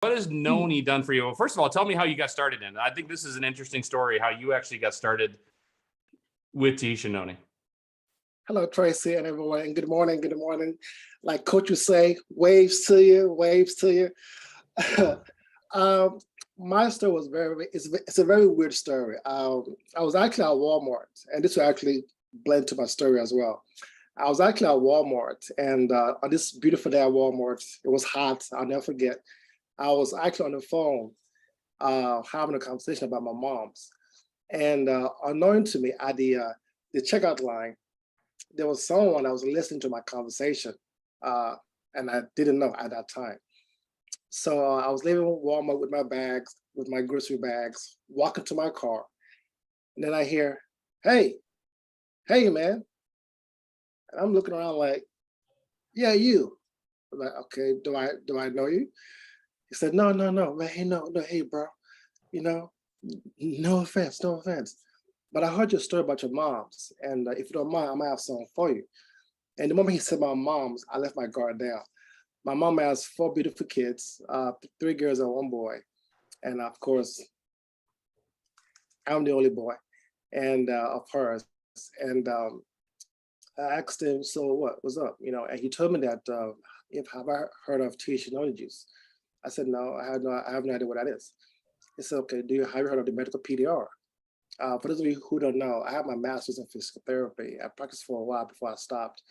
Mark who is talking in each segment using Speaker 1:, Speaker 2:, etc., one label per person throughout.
Speaker 1: What has Noni done for you? Well, first of all, tell me how you got started in it. I think this is an interesting story, how you actually got started with Tahitian Noni.
Speaker 2: Hello, Tracy and everyone, and good morning, good morning. Like Coach would say, waves to you, waves to you. My story was it's a very weird story. I was actually at Walmart, and this will actually blend to my story as well. I was actually at Walmart, and on this beautiful day at Walmart, it was hot, I'll never forget. I was actually on the phone having a conversation about my mom's. And unknown to me, at the checkout line, there was someone that was listening to my conversation, and I didn't know at that time. So I was leaving Walmart with my bags, with my grocery bags, walking to my car. And then I hear, hey, man. And I'm looking around like, yeah, you. I'm like, okay, do I know you? He said, no, man, hey, no, hey, bro, you know, no offense. But I heard your story about your moms, and if you don't mind, I might have something for you. And the moment he said my moms, I left my guard down. My mom has 4 beautiful kids, 3 girls and 1 boy. And of course, I'm the only boy and of hers. And I asked him, so what's up? You know, and he told me that, have I heard of Tahitian Noni Juice? I said, no, I have no idea what that is. He said, okay, have you heard of the medical PDR? For those of you who don't know, I have my master's in physical therapy. I practiced for a while before I stopped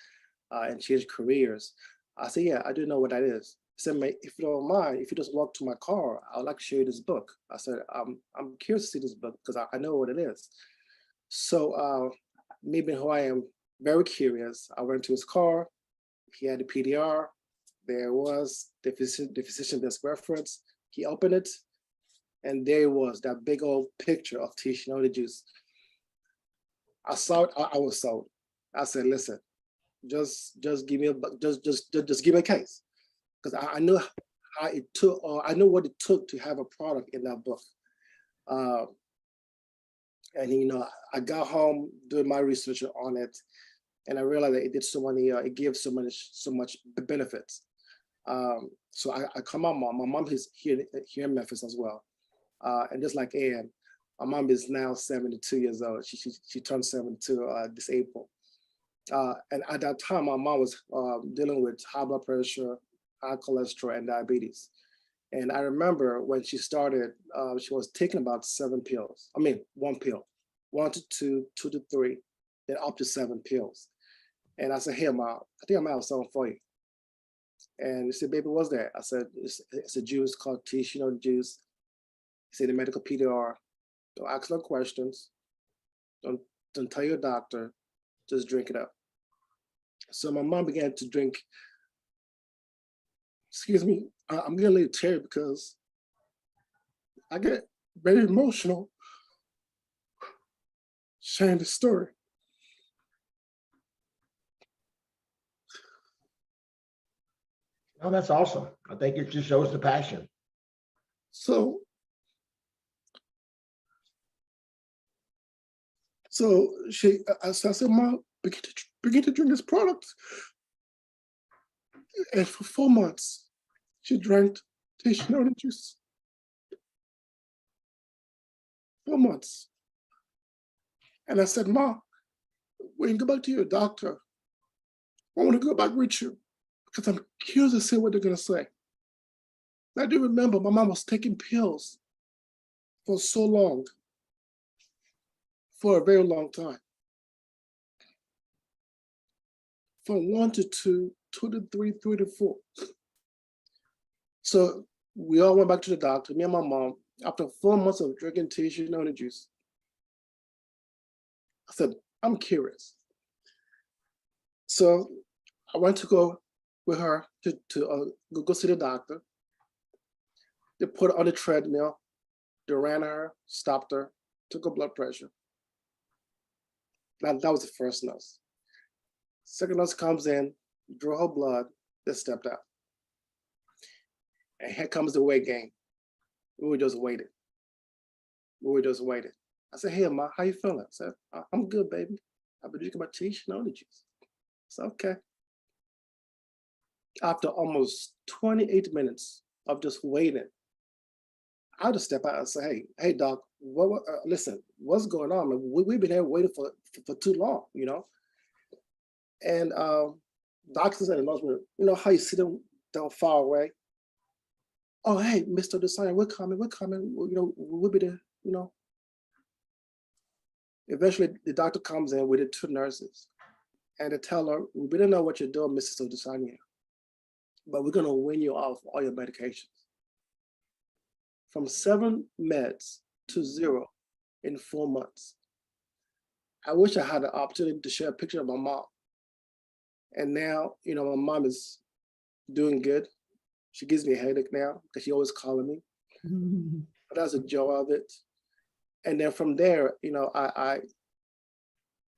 Speaker 2: and changed careers. I said, yeah, I do know what that is. He said, mate, if you don't mind, if you just walk to my car, I would like to show you this book. I said, I'm curious to see this book because I know what it is. So me being who I am, very curious, I went to his car. He had the PDR. There was the physician desk reference. He opened it, and there was that big old picture of Tahitian Noni Juice. I saw it, I was sold. I said, listen, just give me just give me a case. Because I knew how it took, or I knew what it took to have a product in that book. And you know, I got home doing my research on it, and I realized that it did so many, it gave so much benefits. So I call my mom. My mom is here in Memphis as well. And just like Ann, my mom is now 72 years old. She turned 72 this April. And at that time, my mom was dealing with high blood pressure, high cholesterol, and diabetes. And I remember when she started, she was taking about 7 pills. I mean, 1 pill, 1 to 2, 2 to 3, then up to 7 pills. And I said, hey, Mom, I think I might have something for you. And she said, baby, what's that? I said, it's a juice called Tahitian Noni Juice. He said, the medical PDR. Don't ask no questions. Don't tell your doctor. Just drink it up. So my mom began to drink. Excuse me, I'm getting a little teary because I get very emotional sharing the story.
Speaker 3: Oh, that's awesome. I think it just shows the passion.
Speaker 2: So I said, Mom, begin to drink this product. And for 4 months, she drank Tahitian Noni Juice. 4 months. And I said, Mom, when you go back to your doctor, I want to go back with you because I'm curious to see what they're going to say. And I do remember my mom was taking pills for so long, for a very long time. From 1 to 2, 2 to 3, 3 to 4. So we all went back to the doctor, me and my mom, after 4 months of drinking Tahitian Noni Juice. I said, I'm curious. So I went to go with her to go see the doctor. They put her on the treadmill. They ran her, stopped her, took her blood pressure. That was the first nurse. Second nurse comes in, drew her blood, they stepped out. And here comes the weight gain. We were just waiting. I said, hey, Ma, how you feeling? I said, I'm good, baby. I've been drinking my Tahitian Noni Juice. I said, okay. After almost 28 minutes of just waiting I'll just step out and say, hey, doc, listen, what's going on? Man? We've been here waiting for too long, you know? And doctors and nurses, you know how you see them down far away? Oh, hey, Mr. Desai, we're coming, you know, we'll be there, you know? Eventually, the doctor comes in with the two nurses and they tell her, we don't know what you're doing, Mrs. Odesanya, but we're gonna wean you off all your medications. From 7 meds to 0 in 4 months. I wish I had the opportunity to share a picture of my mom. And now, you know, my mom is doing good. She gives me a headache now because she always calling me. But that's the joy of it. And then from there, you know, I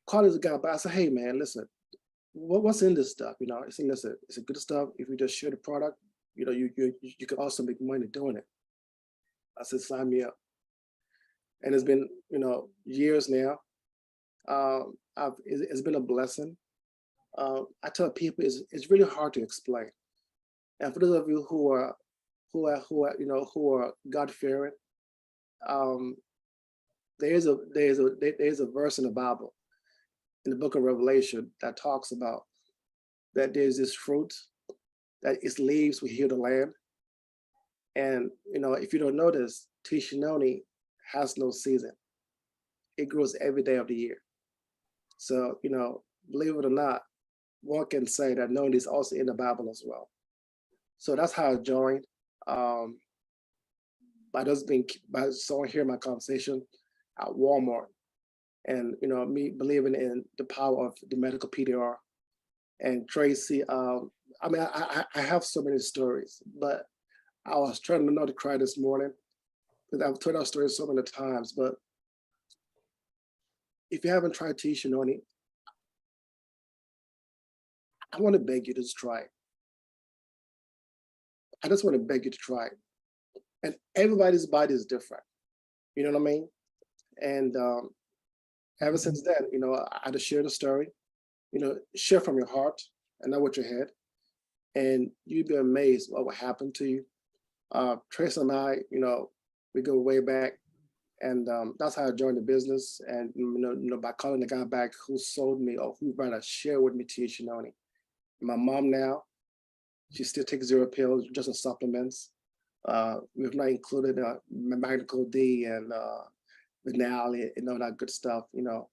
Speaker 2: called this guy, but I said, hey man, listen, what's in this stuff? You know, I said, listen, it's a good stuff. If you just share the product, you know, you can also make money doing it. I said, sign me up. And it's been, you know, years now. It's been a blessing. I tell people it's really hard to explain. And for those of you who are God-fearing, there's a verse in the Bible, in the book of Revelation, that talks about that there's this fruit that its leaves will heal the land. And you know, if you don't notice, Tahitian Noni has no season. It grows every day of the year. So, you know, believe it or not, one can say that Noni is also in the Bible as well. So that's how I joined. By someone hearing my conversation at Walmart, and you know, me believing in the power of the medical PDR. And Tracy, I mean, I have so many stories, but I was trying not to cry this morning because I've told our story so many times. But if you haven't tried Tahitian Noni, I want to beg you to just try it. I just want to beg you to try it. And everybody's body is different. You know what I mean? And ever since then, you know, I just share the story, you know, share from your heart and not with your head. And you'd be amazed what will happen to you. Trace and I, you know, we go way back, and that's how I joined the business. And you know, by calling the guy back who sold me or who rather shared with me Tahitian Noni. My mom now, she still takes 0 pills, just as supplements. We've not included Magnacol D and Vinali and all that good stuff, you know,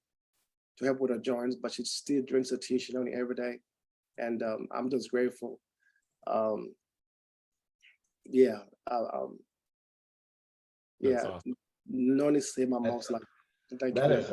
Speaker 2: to help with her joints. But she still drinks a Tahitian Noni every day, and I'm just grateful. Yeah,
Speaker 1: That's awesome.
Speaker 2: Noni saved my mom's life. Thank you.
Speaker 3: That is